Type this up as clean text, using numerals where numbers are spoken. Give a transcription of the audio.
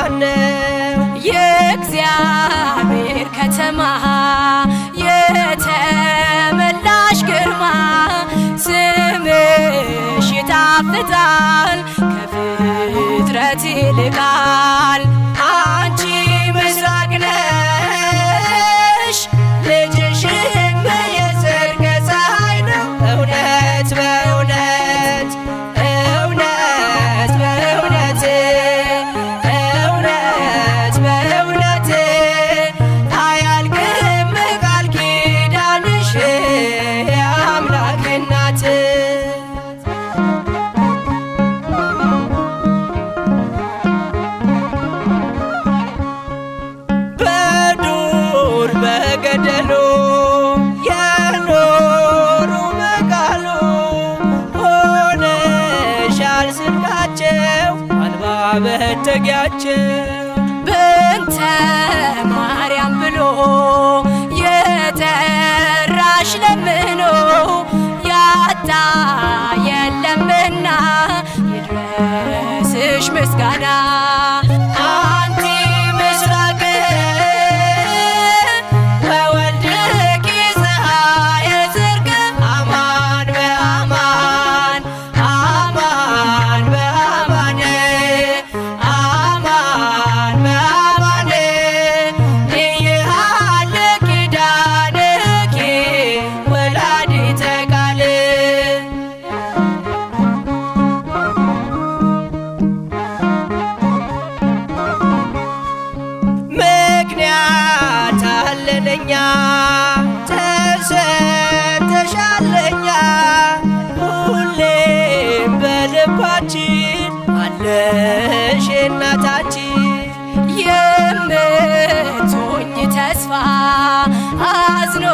ማነው? የእግዚአብሔር ከተማ የተመላሽ ግርማ ስምሽ ይጣፍጣል ከፍጥረት ይልቃል። አንቺ ምስራቅ ነሽ ልጅሽም የጽድቅ ፀሐይ ነው። እውነት በእውነት እውነት በእውነት እውነት በእውነት አያልቅም ቃል ኪዳንሽ የአምላክ እናት። በዱር በገደሉ የኖሩ በቃሉ ሆነሻል ስንቃቸው አልባ መጠጊያቸው። በእንተ ማርያም ብሎ የጠራሽ ለምኖ ያጣ የለምና ይድረስሽ ምስጋና። አንቲ ምስራቅ ወወልድኪ ፀሐየ ጽድቅ አማን በአማን አማን በአማን አማን በአማን ኢይሃልቅ ኪዳንኪ ወላዲተ ቃል። ምክንያት አለን እኛ ተሰጥተሻል ለኛ ሁሌም በልባችን አለሽ እናታችን። የምትሆኝ ተስፋ አዝኖ